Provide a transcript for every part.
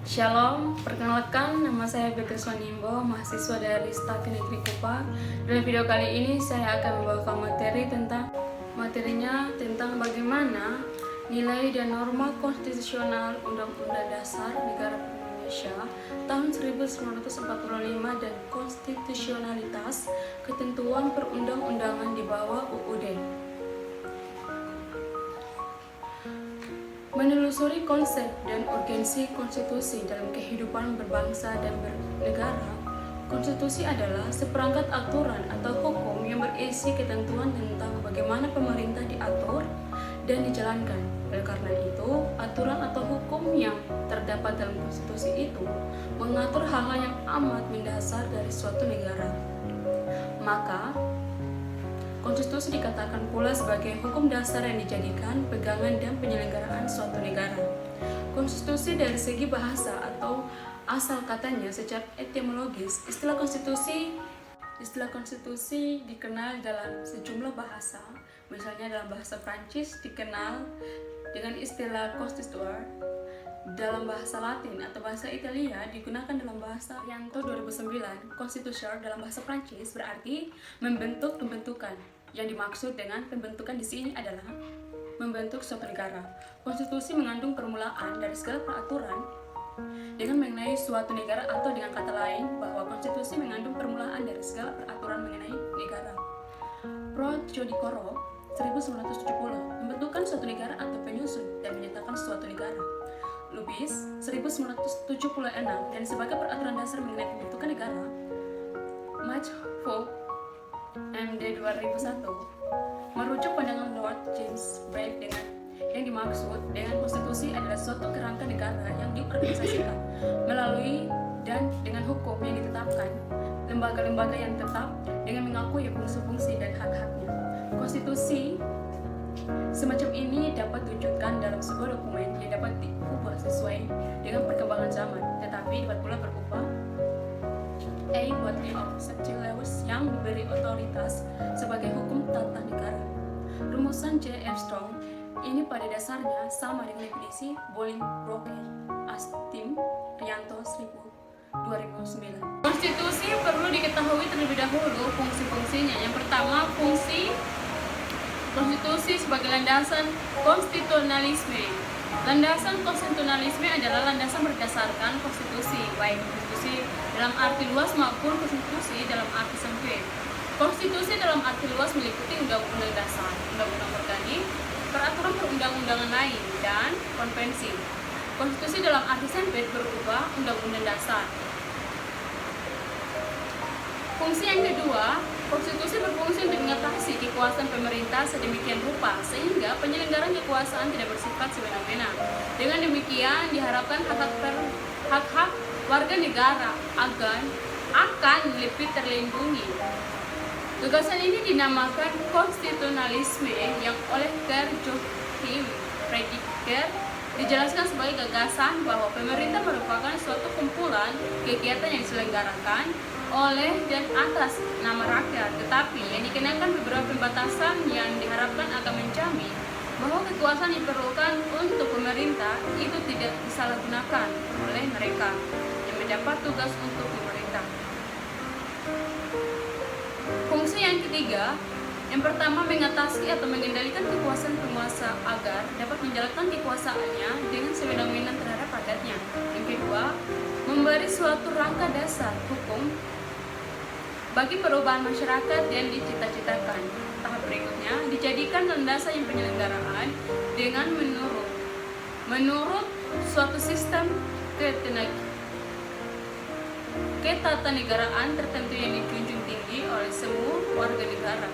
Shalom, perkenalkan nama saya Beatrice Wanimbo, mahasiswa dari Stati Negeri Kupang. Dalam video kali ini saya akan membawakan materinya tentang bagaimana nilai dan norma konstitusional Undang-Undang Dasar Negara Indonesia tahun 1945 dan konstitusionalitas ketentuan perundang-undangan di bawah UUD. Menelusuri konsep dan urgensi konstitusi dalam kehidupan berbangsa dan bernegara, konstitusi adalah seperangkat aturan atau hukum yang berisi ketentuan tentang bagaimana pemerintah diatur dan dijalankan. Oleh karena itu, aturan atau hukum yang terdapat dalam konstitusi itu mengatur hal-hal yang amat mendasar dari suatu negara. Maka, konstitusi dikatakan pula sebagai hukum dasar yang dijadikan pegangan dan penyelenggaraan suatu negara. Konstitusi dari segi bahasa atau asal katanya secara etimologis, istilah konstitusi dikenal dalam sejumlah bahasa. Misalnya dalam bahasa Prancis dikenal dengan istilah constituer. Dalam bahasa Latin atau bahasa Italia digunakan dalam bahasa Rianto 2009. Constitution dalam bahasa Prancis berarti membentuk pembentukan. Yang dimaksud dengan pembentukan di sini adalah membentuk suatu negara. Konstitusi mengandung permulaan dari segala peraturan dengan mengenai suatu negara, atau dengan kata lain bahwa konstitusi mengandung permulaan dari segala peraturan mengenai negara. Pro Jodicoro 1970 membentukkan suatu negara atau penyusun dan menyatakan suatu negara. Lubis 1976 dan sebagai peraturan dasar mengenai pembentukan negara. Matchful MD 2001 merujuk pandangan Lord James Bragg dengan yang dimaksud dengan konstitusi adalah suatu kerangka negara yang diorganisasikan melalui dan dengan hukum yang ditetapkan, lembaga-lembaga yang tetap dengan mengakui fungsi-fungsi dan hak-haknya. Konstitusi semacam ini dapat diwujudkan dalam sebuah dokumen yang dapat diubah sesuai dengan perkembangan zaman, tetapi dapat pula berubah body of civil laws yang diberi otoritas sebagai hukum tata negara. Rumusan J. Armstrong ini pada dasarnya sama dengan definisi Bolingbroke, Astim, Rianto 2009. Konstitusi perlu diketahui terlebih dahulu fungsi-fungsinya. Yang pertama, fungsi konstitusi sebagai landasan konstitusionalisme. Landasan konstitusionalisme adalah landasan berdasarkan konstitusi, baik konstitusi dalam arti luas maupun konstitusi dalam arti sempit. Konstitusi dalam arti luas meliputi undang-undang dasar, undang-undang organik, peraturan perundang-undangan lain, dan konvensi. Konstitusi dalam arti sempit berupa undang-undang dasar. Fungsi yang kedua, konstitusi berfungsi untuk mengatasi kekuasaan pemerintah sedemikian rupa sehingga penyelenggaraan kekuasaan tidak bersifat semena-mena. Dengan demikian diharapkan hak-hak warga negara akan lebih terlindungi. Gagasan ini dinamakan konstitusionalisme yang oleh Karl Joachim Friedrich dijelaskan sebagai gagasan bahwa pemerintah merupakan suatu kumpulan kegiatan yang diselenggarakan oleh dan atas nama rakyat, tetapi yang dikenakan beberapa pembatasan yang diharapkan akan menjamin bahwa kekuasaan yang diperlukan untuk pemerintah itu tidak disalahgunakan oleh mereka yang mendapat tugas untuk pemerintah. Fungsi yang ketiga, yang pertama mengatasi atau mengendalikan kekuasaan penguasa agar dapat menjalankan kekuasaannya dengan sewenang-wenang terhadap rakyatnya. Yang kedua, memberi suatu rangka dasar hukum bagi perubahan masyarakat yang dicita-citakan. Tahap berikutnya dijadikan landasan penyelenggaraan dengan menurut suatu sistem ketatanegaraan tertentu yang dijunjung tinggi oleh semua warga negara,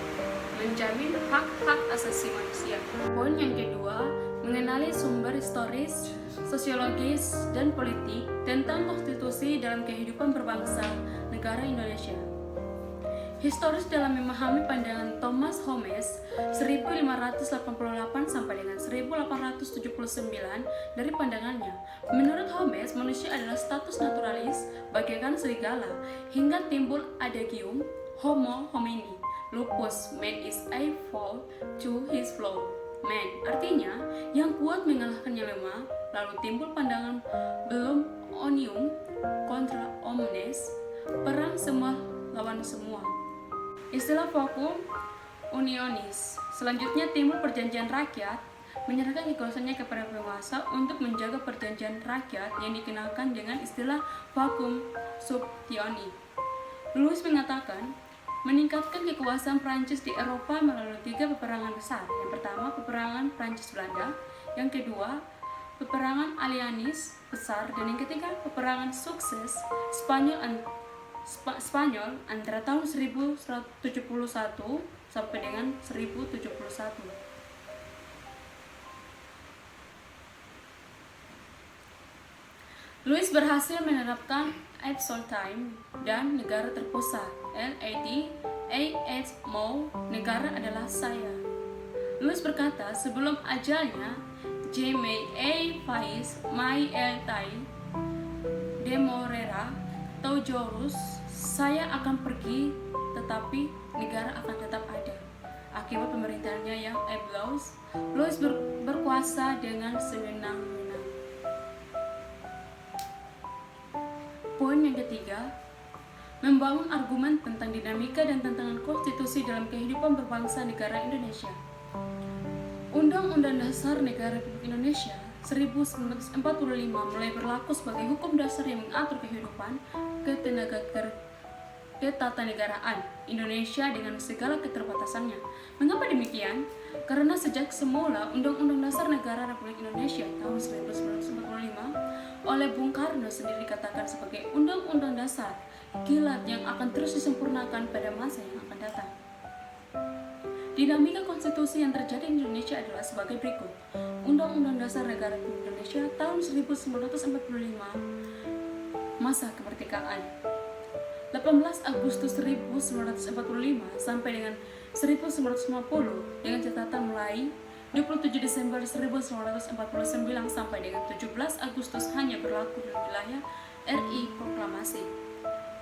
menjamin hak-hak asasi manusia. Poin yang kedua, mengenali sumber historis, sosiologis, dan politik tentang konstitusi dalam kehidupan berbangsa negara Indonesia. Historis dalam memahami pandangan Thomas Hobbes 1588 sampai dengan 1879 dari pandangannya. Menurut Hobbes, manusia adalah status naturalis bagaikan serigala hingga timbul adagium Homo homini, lupus, man is a fall to his flow. man, artinya yang kuat mengalahkan yang lemah. Lalu timbul pandangan belum omnium kontra omnes, perang semua lawan semua. Istilah vacuum unionis. Selanjutnya timbul perjanjian rakyat, menyerahkan kekuasaannya kepada penguasa untuk menjaga perjanjian rakyat yang dikenalkan dengan istilah vacuum subtioni. Louis mengatakan, meningkatkan kekuasaan Prancis di Eropa melalui 3 peperangan besar. Yang pertama, peperangan Prancis-Belanda. Yang kedua, peperangan Alianis besar. Dan yang ketiga, peperangan sukses Spanyol antara tahun 1171 sampai dengan 1071. Louis berhasil menerapkan absolute time dan negara terpusat, LAD, negara adalah saya. Louis berkata sebelum ajalnya, Je me fais mai el tai demorera toujours, saya akan pergi tetapi negara akan tetap ada. Akibat pemerintahannya yang applause, Louis berkuasa dengan sewenang-wenang. Poin yang ketiga, membangun argumen tentang dinamika dan tantangan konstitusi dalam kehidupan berbangsa negara Indonesia. Undang-Undang Dasar Negara Republik Indonesia 1945 mulai berlaku sebagai hukum dasar yang mengatur kehidupan ketatanegaraan Indonesia dengan segala keterbatasannya. Mengapa demikian? Karena sejak semula Undang-Undang Dasar Negara Republik Indonesia tahun 1945 oleh Bung Karno sendiri dikatakan sebagai Undang-Undang Dasar kilat yang akan terus disempurnakan pada masa yang akan datang. Dinamika konstitusi yang terjadi di Indonesia adalah sebagai berikut. Undang-Undang Dasar Negara Republik Indonesia tahun 1945, masa kemerdekaan 18 Agustus 1945 sampai dengan 1950 dengan catatan mulai 27 Desember 1949 sampai dengan 17 Agustus hanya berlaku di wilayah RI Proklamasi.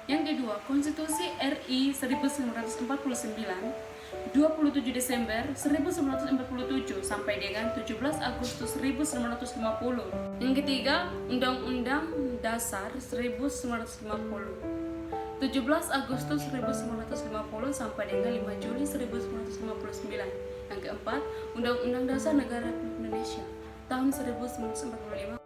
Yang kedua, Konstitusi RI 1949 27 Desember 1947 sampai dengan 17 Agustus 1950. Yang ketiga, Undang-Undang Dasar 1950 17 Agustus 1950 sampai dengan 5 Juli 1959. Yang keempat, Undang-Undang Dasar Negara Republik Indonesia tahun 1945